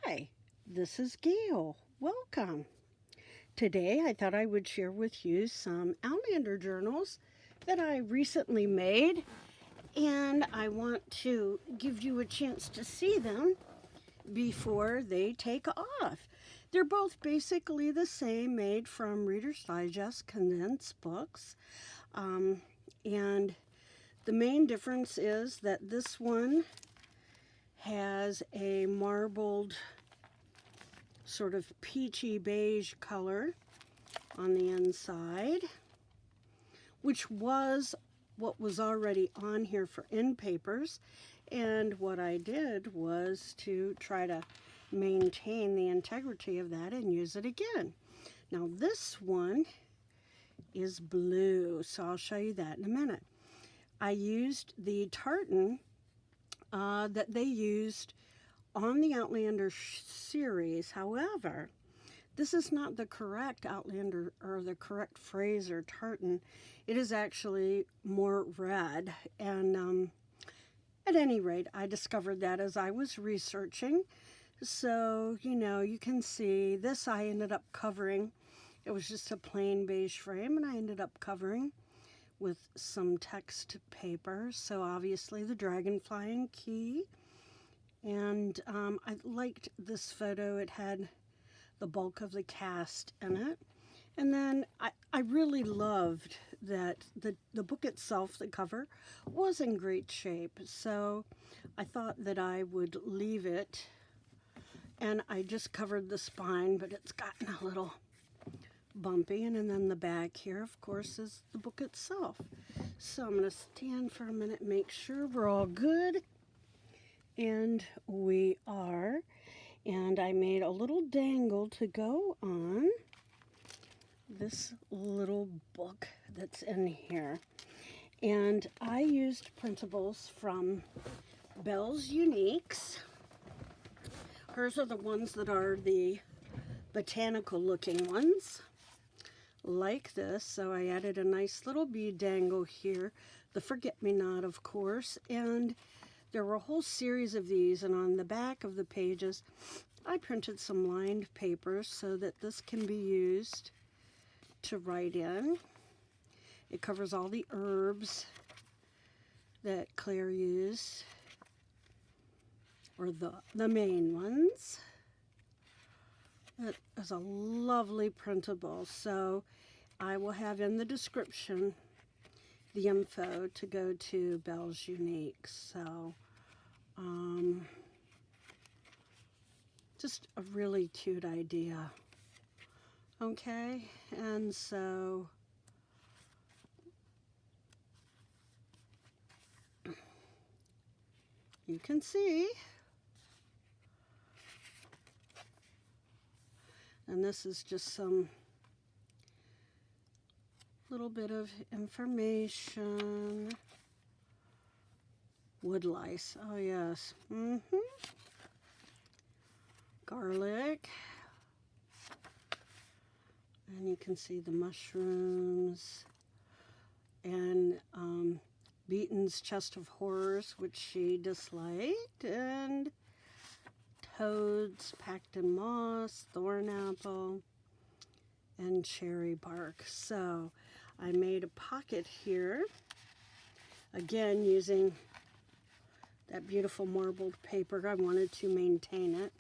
Hi, this is Gail. Welcome. Today I thought I would share with you some Outlander journals that I recently made, and I want to give you a chance to see them before they take off. They're both basically the same, made from Reader's Digest condensed books. And the main difference is that this one has a marbled sort of peachy beige color on the inside, which was what was already on here for end papers. And what I did was to try to maintain the integrity of that and use it again. Now this one is blue, so I'll show you that in a minute. I used the tartan that they used on the Outlander series. However, this is not the correct Outlander or the correct Fraser tartan. It is actually more red. And at any rate, I discovered that as I was researching. So, you can see this I ended up covering. It was just a plain beige frame, and I ended up covering with some text paper. So obviously the dragonfly and key. And I liked this photo. It had the bulk of the cast in it. And then I really loved that the book itself, the cover, was in great shape. So I thought that I would leave it. And I just covered the spine, but it's gotten a little bumpy. And then the back here, of course, is the book itself. So I'm going to stand for a minute and make sure we're all good. And we are. And I made a little dangle to go on this little book that's in here. And I used printables from Bell's Uniques. Hers are the ones that are the botanical looking ones, like this. So I added a nice little bead dangle here, the forget-me-not, of course, and there were a whole series of these, and on the back of the pages I printed some lined papers so that this can be used to write in. It covers all the herbs that Claire used, or the main ones. It is a lovely printable, so I will have in the description the info to go to Bell's Unique. So just a really cute idea. Okay, and so you can see, and this is just some little bit of information. Wood lice, oh yes, garlic, and you can see the mushrooms, and Beaton's Chest of Horrors, which she disliked, and toads packed in moss, thorn apple, and cherry bark. So I made a pocket here, again using that beautiful marbled paper. I wanted to maintain it.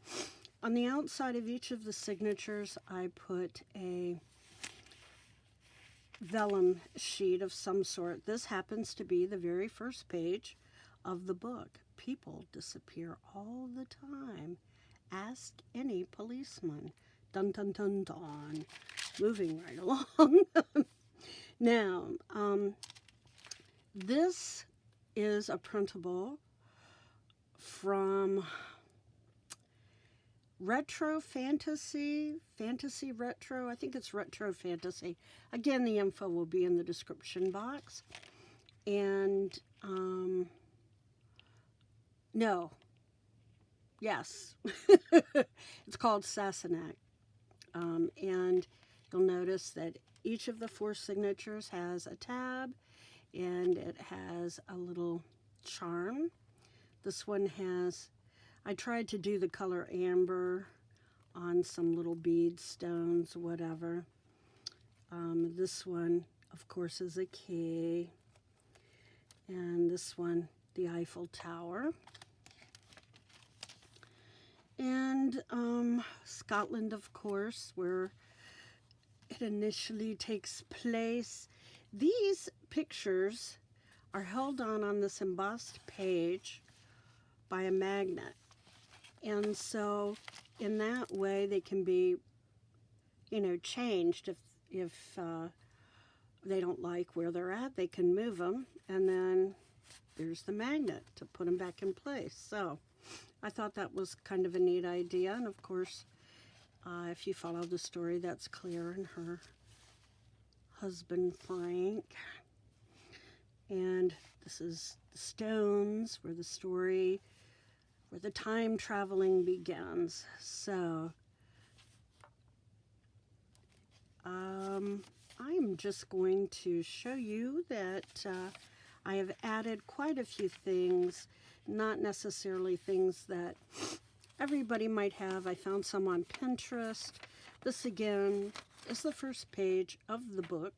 On the outside of each of the signatures, I put a vellum sheet of some sort. This happens to be the very first page of the book. People disappear all the time. Ask any policeman. Dun dun dun dun. Moving right along. Now, this is a printable from Retro Fantasy Retro. I think it's Retro Fantasy. Again, the info will be in the description box. And, no. Yes. It's called Sassenach. And you'll notice that each of the 4 signatures has a tab, and it has a little charm. This one has I tried to do the color amber on some little bead stones, whatever. This one, of course, is a key. And this one, the Eiffel Tower. And Scotland, of course, where it initially takes place. These pictures are held on this embossed page by a magnet. And so in that way they can be, changed if they don't like where they're at. They can move them, and then there's the magnet to put them back in place. So I thought that was kind of a neat idea. And of course, if you follow the story, that's Claire and her husband Frank. And this is the stones where the time traveling begins. So I'm just going to show you that I have added quite a few things, not necessarily things that everybody might have. I found some on Pinterest. This again is the first page of the book.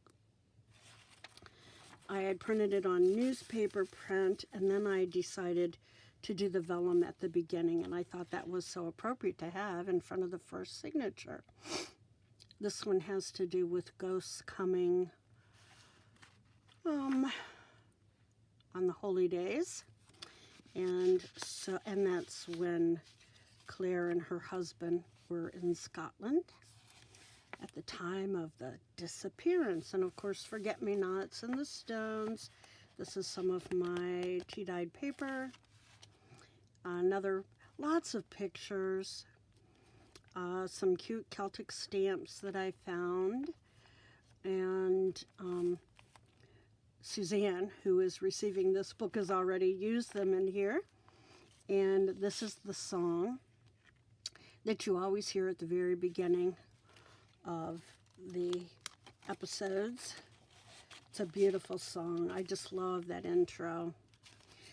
I had printed it on newspaper print, and then I decided to do the vellum at the beginning, and I thought that was so appropriate to have in front of the first signature. This one has to do with ghosts coming on the holy days, and that's when Claire and her husband were in Scotland at the time of the disappearance. And of course, forget-me-nots and the stones. This is some of my tea-dyed paper. Lots of pictures. Some cute Celtic stamps that I found. And Suzanne, who is receiving this book, has already used them in here. And this is the song that you always hear at the very beginning of the episodes. It's a beautiful song. I just love that intro.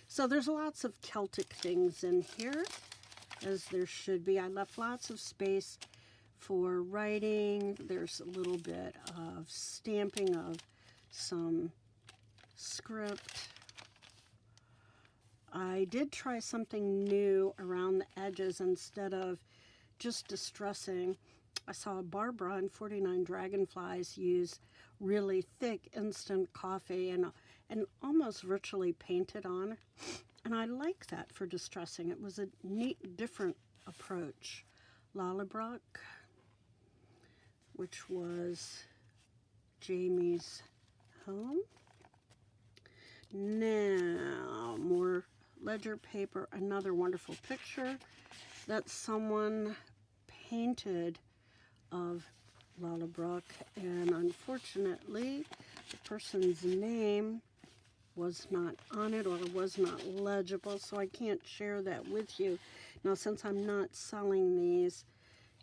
So there's lots of Celtic things in here, as there should be. I left lots of space for writing. There's a little bit of stamping of some script. I did try something new around the edges. Instead of just distressing, I saw Barbara and 49 Dragonflies use really thick instant coffee and almost virtually painted on. And I like that for distressing. It was a neat, different approach. Lallybrook, which was Jamie's home. Now, more ledger paper, another wonderful picture that someone painted of Lallybrook, and unfortunately the person's name was not on it or was not legible, so I can't share that with you. Now, since I'm not selling these,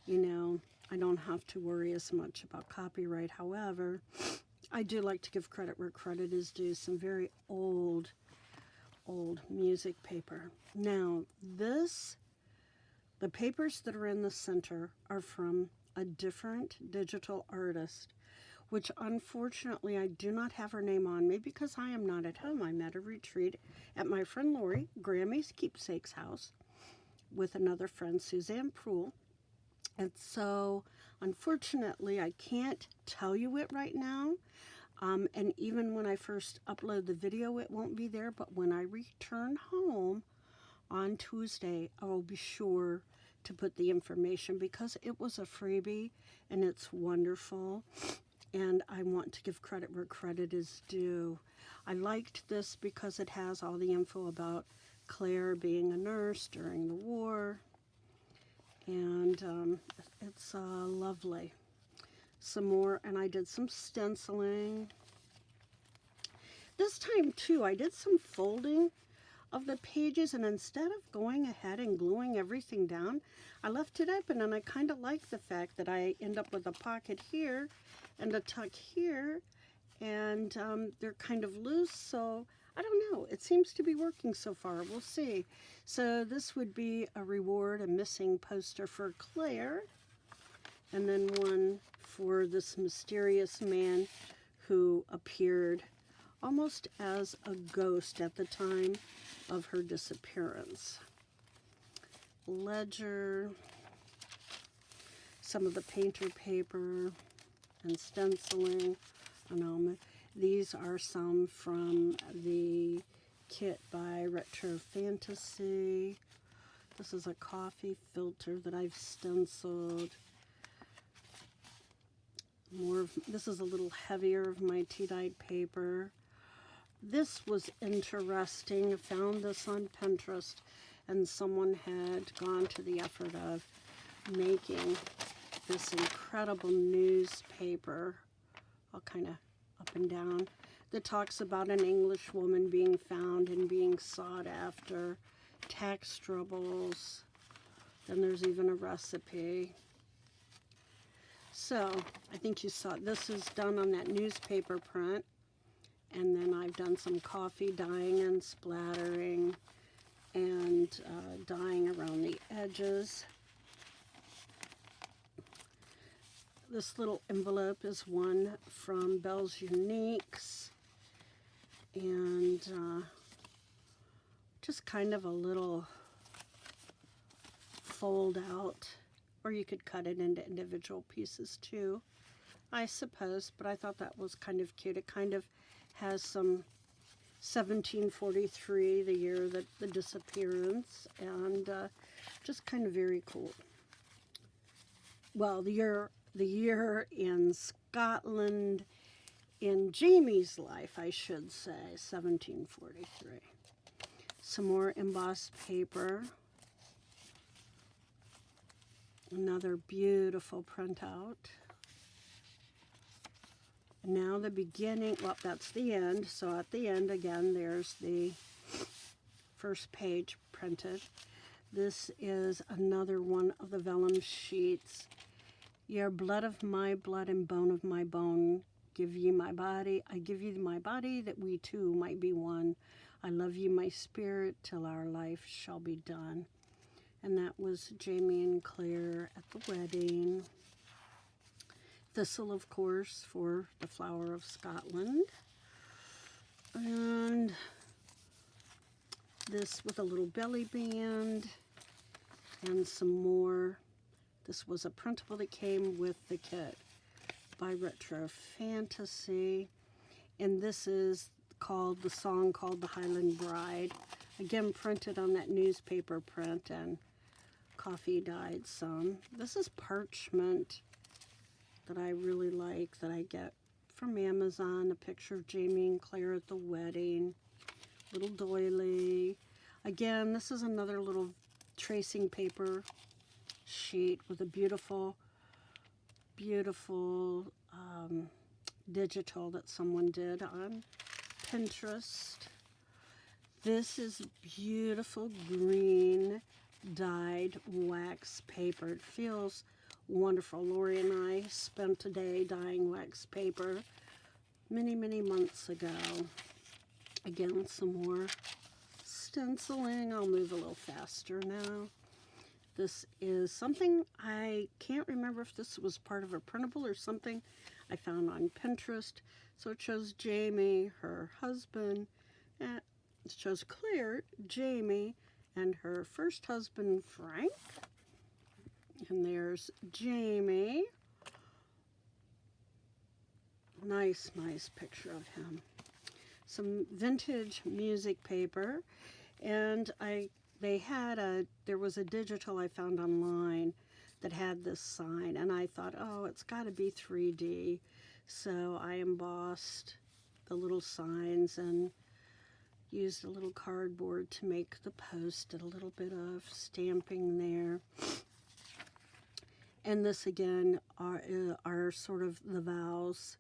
I don't have to worry as much about copyright. However, I do like to give credit where credit is due. Some very old music paper. Now, the papers that are in the center are from a different digital artist, which unfortunately I do not have her name on me because I am not at home. I'm at a retreat at my friend Lori, Grammy's keepsake's house, with another friend, Suzanne Proul. And so, unfortunately, I can't tell you it right now. And even when I first upload the video, it won't be there. But when I return home on Tuesday, I will be sure to put the information, because it was a freebie and it's wonderful. And I want to give credit where credit is due. I liked this because it has all the info about Claire being a nurse during the war. And it's lovely. Some more, and I did some stenciling. This time, too, I did some folding of the pages, and instead of going ahead and gluing everything down, I left it open, and I kind of like the fact that I end up with a pocket here and a tuck here, and they're kind of loose, so I don't know. It seems to be working so far. We'll see. So this would be a reward, a missing poster for Claire, and then one for this mysterious man who appeared almost as a ghost at the time of her disappearance. Ledger, some of the painter paper and stenciling. These are some from the kit by Retro Fantasy. This is a coffee filter that I've stenciled. This is a little heavier of my tea-dyed paper. This was interesting. I found this on Pinterest, and someone had gone to the effort of making this incredible newspaper, all kind of up and down, that talks about an English woman being found and being sought after, tax troubles. Then there's even a recipe. So I think you saw this is done on that newspaper print, and then I've done some coffee dyeing and splattering and dyeing around the edges. This little envelope is one from Bell's Uniques, and just kind of a little fold out, or you could cut it into individual pieces too, I suppose, but I thought that was kind of cute. It kind of has some 1743, the year that the disappearance, and just kind of very cool. Well, the year in Scotland in Jamie's life, I should say, 1743. Some more embossed paper. Another beautiful printout. Now the beginning, well, that's the end. So at the end, again, there's the first page printed. This is another one of the vellum sheets. Your blood of my blood and bone of my bone, give ye my body. I give you my body that we two might be one. I love you, my spirit, till our life shall be done. And that was Jamie and Claire at the wedding. Thistle, of course, for the flower of Scotland. And this with a little belly band and some more. This was a printable that came with the kit by Retro Fantasy. And this is called the song called The Highland Bride. Again, printed on that newspaper print and coffee dyed some. This is parchment that I really like, that I get from Amazon. A picture of Jamie and Claire at the wedding. Little doily. Again, this is another little tracing paper sheet with a beautiful, beautiful digital that someone did on Pinterest. This is beautiful green dyed wax paper. It feels wonderful. Lori and I spent a day dyeing wax paper many, many months ago. Again, some more stenciling. I'll move a little faster now. This is something, I can't remember if this was part of a printable or something I found on Pinterest. So it shows Jamie, her husband, and it shows Claire, Jamie, and her first husband, Frank. And there's Jamie. Nice, nice picture of him. Some vintage music paper, and there was a digital I found online that had this sign, and I thought, oh, it's got to be 3D. So I embossed the little signs and used a little cardboard to make the post, did a little bit of stamping there. And this again are sort of the vows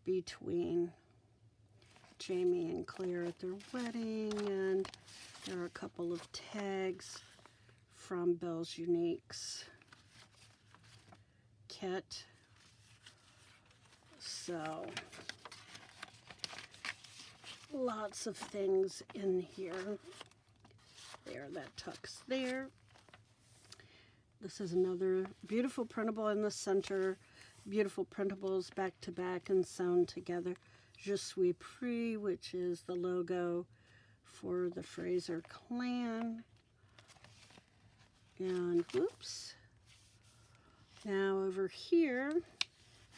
between Jamie and Claire at their wedding, and there are a couple of tags from Bell's Uniques kit. So lots of things in here. There, that tucks there. This is another beautiful printable in the center. Beautiful printables back to back and sewn together. Je suis pris, which is the logo for the Fraser clan. And whoops. Now over here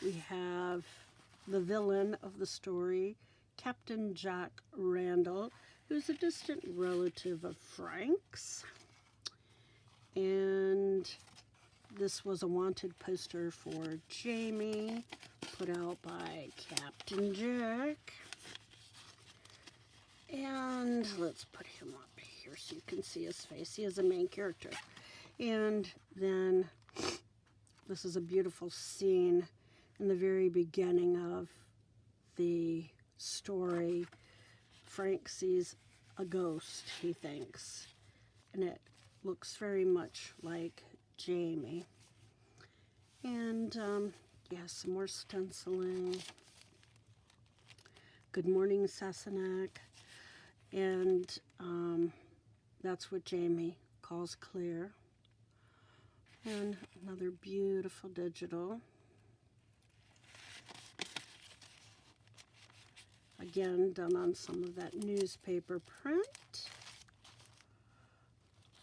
we have the villain of the story, Captain Jack Randall, who's a distant relative of Frank's. And this was a wanted poster for Jamie, put out by Captain Jack. And let's put him up here so you can see his face. He is a main character. And then this is a beautiful scene in the very beginning of the story. Frank sees a ghost, he thinks, and it looks very much like Jamie. And yeah, some more stenciling. Good morning, Sassenach. And that's what Jamie calls Claire. And another beautiful digital. Again, done on some of that newspaper print.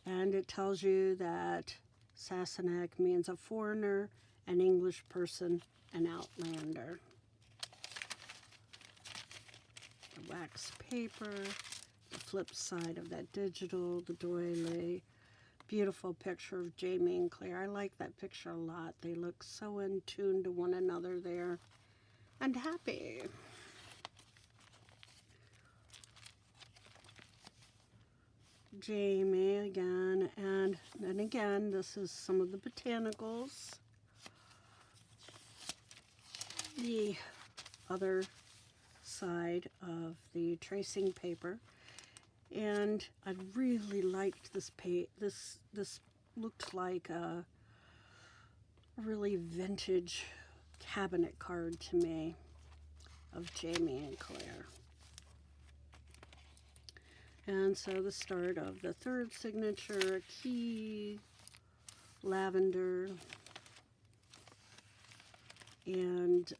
And it tells you that Sassenach means a foreigner, an English person, an outlander. The wax paper, the flip side of that digital, the doily. Beautiful picture of Jamie and Claire. I like that picture a lot. They look so in tune to one another there and happy. Jamie again, and then again, this is some of the botanicals. The other side of the tracing paper. And I really liked this page. This looked like a really vintage cabinet card to me of Jamie and Claire. And so the start of the third signature, a key, lavender, and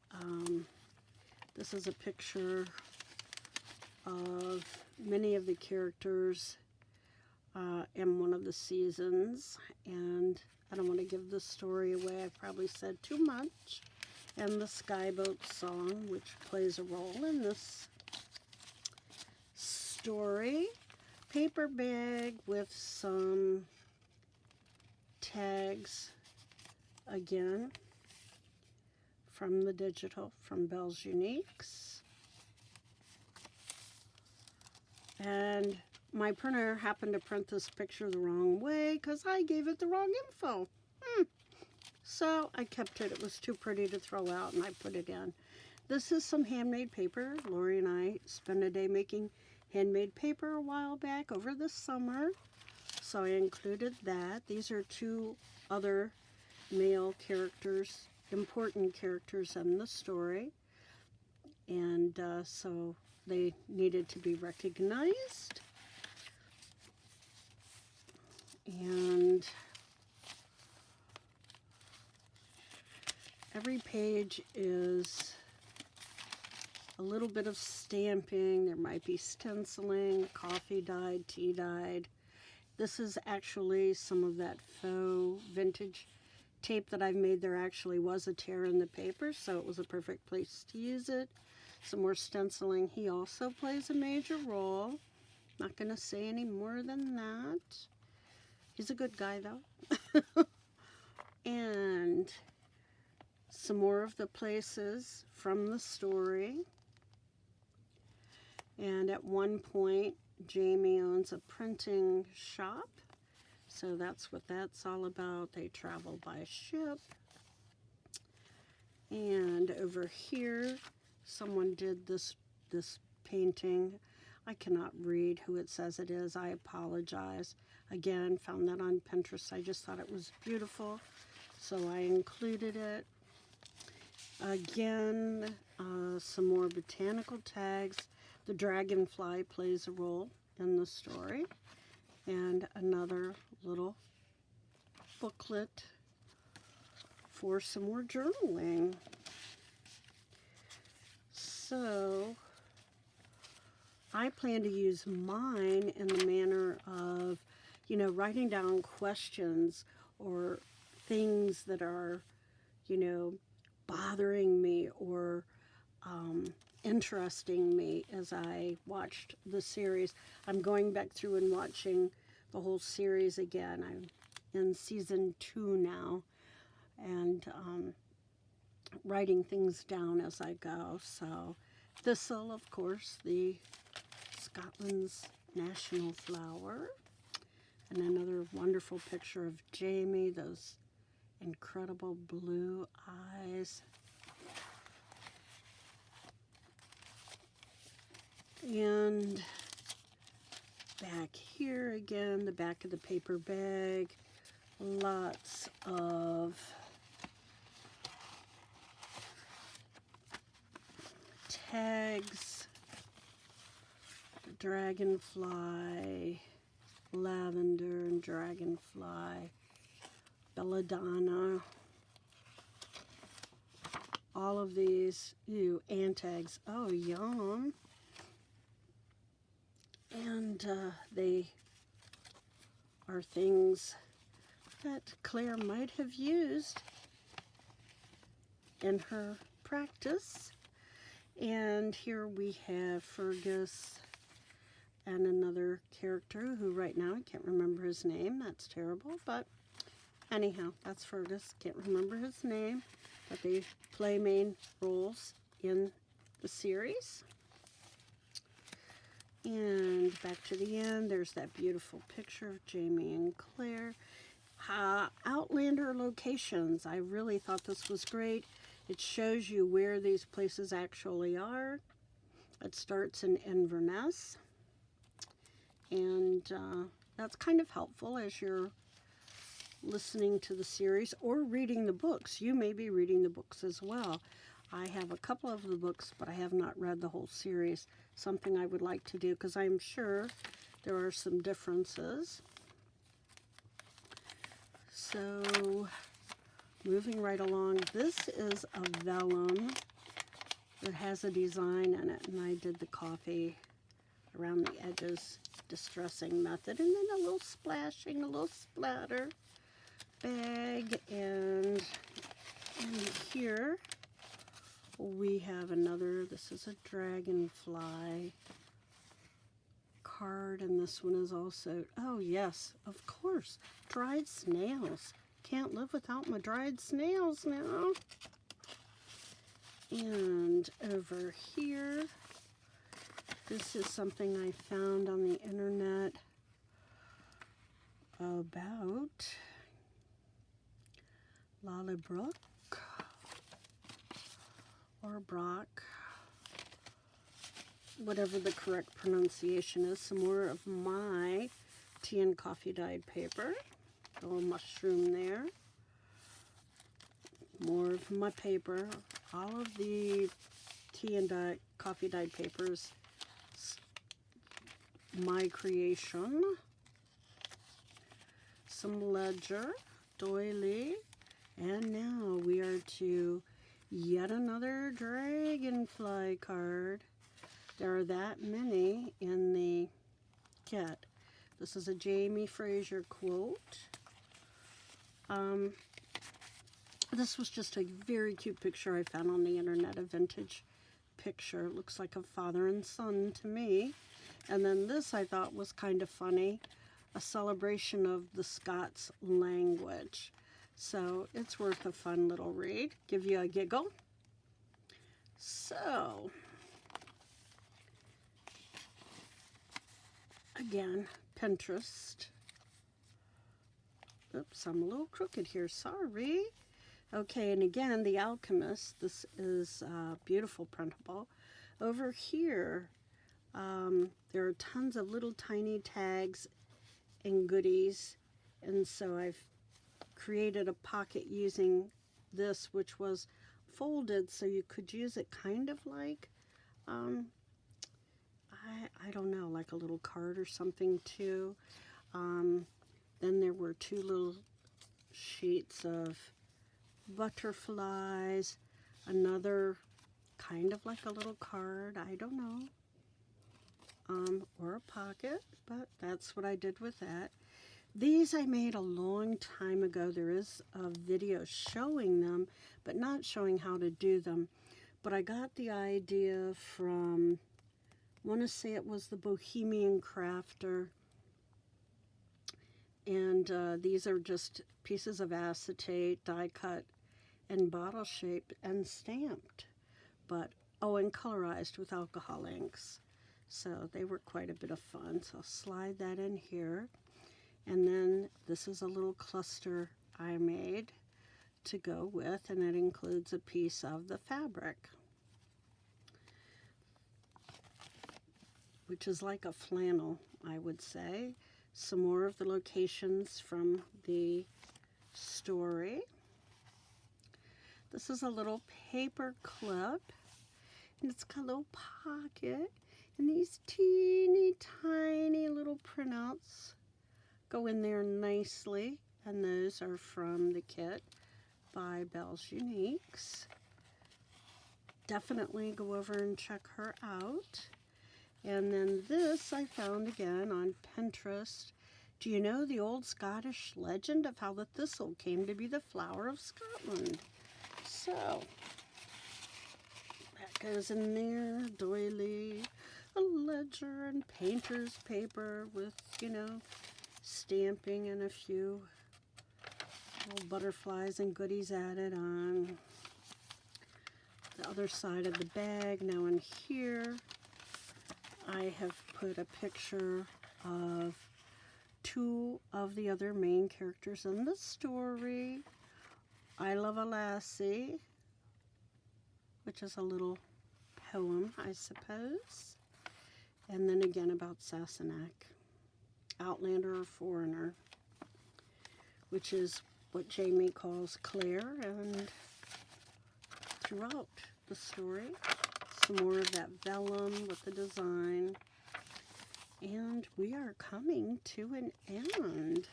this is a picture of many of the characters in one of the seasons, and I don't want to give the story away. I probably said too much. And the Skyboat song, which plays a role in this story. Paper bag with some tags again from the digital from Bell's Uniques. And my printer happened to print this picture the wrong way because I gave it the wrong info. So I kept it. It was too pretty to throw out, and I put it in. This is some handmade paper. Lori and I spent a day making handmade paper a while back over the summer, so I included that. These are two other male characters, important characters in the story, and so they needed to be recognized. And every page is a little bit of stamping. There might be stenciling, coffee dyed, tea dyed. This is actually some of that faux vintage tape that I've made. There actually was a tear in the paper, so it was a perfect place to use it. Some more stenciling. He also plays a major role. Not going to say any more than that. He's a good guy, though. And some more of the places from the story. And at one point, Jamie owns a printing shop. So that's what that's all about. They travel by ship. And over here, someone did this painting. I cannot read who it says it is. I apologize. Again, found that on Pinterest. I just thought it was beautiful, so I included it. Again, some more botanical tags. the dragonfly plays a role in the story. And another little booklet for some more journaling. So I plan to use mine in the manner of, writing down questions or things that are, bothering me or interesting me as I watched the series. I'm going back through and watching the whole series again. I'm in season 2 now, and writing things down as I go. So thistle, of course, the Scotland's national flower, and another wonderful picture of Jamie, those incredible blue eyes. And back here again, the back of the paper bag, lots of tags, dragonfly, lavender and dragonfly, belladonna, all of these, antags, oh yum. And they are things that Claire might have used in her practice. And here we have Fergus and another character who right now I can't remember his name. That's terrible, but anyhow, that's Fergus. Can't remember his name, but they play main roles in the series. And back to the end, there's that beautiful picture of Jamie and Claire. Outlander locations. I really thought this was great. It shows you where these places actually are. It starts in Inverness. And that's kind of helpful as you're listening to the series or reading the books. You may be reading the books as well. I have a couple of the books, but I have not read the whole series. Something I would like to do because I'm sure there are some differences. So, moving right along, this is a vellum that has a design in it, and I did the coffee around the edges distressing method, and then a little splashing, a little splatter bag, and in here we have another, this is a dragonfly card, and this one is also, oh yes, of course, dried snails. Can't live without my dried snails now. And over here, this is something I found on the internet about Lallybrook or Brock, whatever the correct pronunciation is. Some more of my tea and coffee dyed paper. A little mushroom there. More of my paper. All of the tea and coffee dyed papers, my creation. Some ledger, doily, and now we are to yet another dragonfly card. There are that many in the kit. This is a Jamie Fraser quote. This was just a very cute picture I found on the internet, a vintage picture. It looks like a father and son to me. And then this I thought was kind of funny, a celebration of the Scots language. So it's worth a fun little read, give you a giggle. So, again, Pinterest. Oops, I'm a little crooked here, sorry. Okay, and again, The Alchemist. This is beautiful printable. Over here, there are tons of little tiny tags and goodies, and so I've created a pocket using this, which was folded so you could use it kind of like I don't know, like a little card or something too. Then there were two little sheets of butterflies, another kind of like a little card, I don't know, or a pocket, but that's what I did with that. These I made a long time ago. There is a video showing them, but not showing how to do them. But I got the idea from, I want to say it was the Bohemian Crafter. And these are just pieces of acetate, die cut, and bottle shaped and stamped. But, oh, and colorized with alcohol inks. So they were quite a bit of fun. So I'll slide that in here. And then this is a little cluster I made to go with, and it includes a piece of the fabric, which is like a flannel, I would say. Some more of the locations from the story. This is a little paper clip, and it's got a little pocket, and these teeny tiny little printouts go in there nicely, and those are from the kit by Belle's Uniques. Definitely go over and check her out. And then this I found again on Pinterest. Do you know the old Scottish legend of how the thistle came to be the flower of Scotland? So that goes in there, doily, a ledger, and painter's paper with, stamping and a few little butterflies and goodies added on. The other side of the bag, now in here, I have put a picture of two of the other main characters in the story. I Love a Lassie, which is a little poem, I suppose. And then again about Sassenach, Outlander or Foreigner, which is what Jamie calls Claire, and throughout the story, some more of that vellum with the design. And we are coming to an end.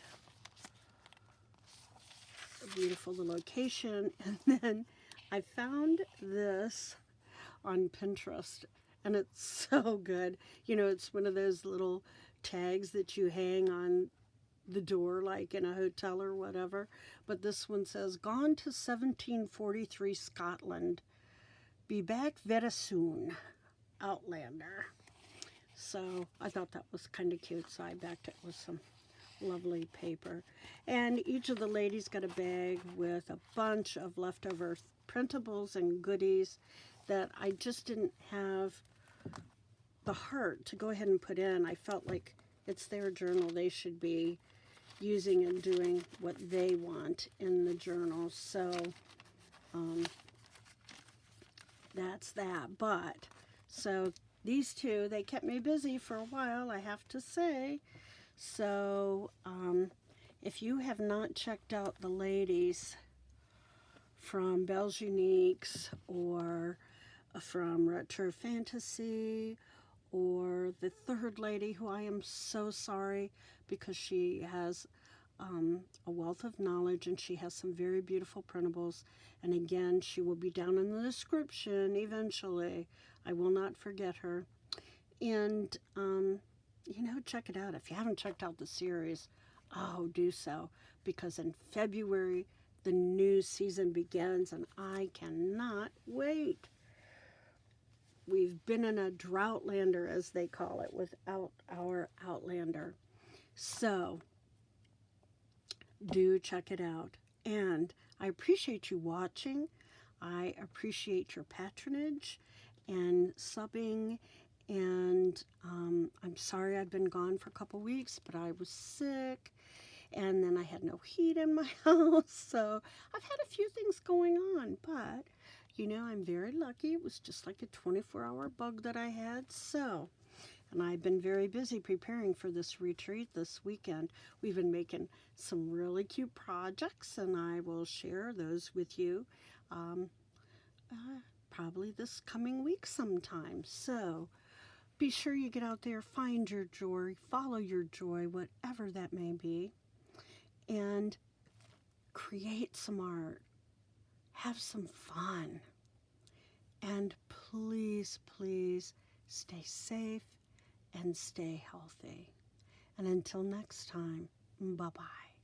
Beautiful the location. And then I found this on Pinterest, and it's so good. It's one of those little tags that you hang on the door like in a hotel or whatever. But this one says, "Gone to 1743 Scotland. Be back very soon. Outlander." So I thought that was kind of cute, so I backed it with some lovely paper. And each of the ladies got a bag with a bunch of leftover printables and goodies that I just didn't have the heart to go ahead and put in. I felt like it's their journal. They should be using and doing what they want in the journal. So that's that. But so these two, they kept me busy for a while, I have to say. So if you have not checked out the ladies from Belle's Uniques, or from Retro Fantasy, or the third lady, who I am so sorry because she has a wealth of knowledge, and she has some very beautiful printables. And again, she will be down in the description eventually. I will not forget her. And, check it out. If you haven't checked out the series, do so. Because in February, the new season begins, and I cannot wait. We've been in a droughtlander, as they call it, without our Outlander. So, do check it out. And I appreciate you watching. I appreciate your patronage and subbing. And I'm sorry I've been gone for a couple weeks, but I was sick. And then I had no heat in my house. So I've had a few things going on. But, I'm very lucky. It was just like a 24-hour bug that I had. So, and I've been very busy preparing for this retreat this weekend. We've been making some really cute projects, and I will share those with you probably this coming week sometime. So be sure you get out there, find your joy, follow your joy, whatever that may be, and create some art. Have some fun. And please, please stay safe and stay healthy. And until next time, bye-bye.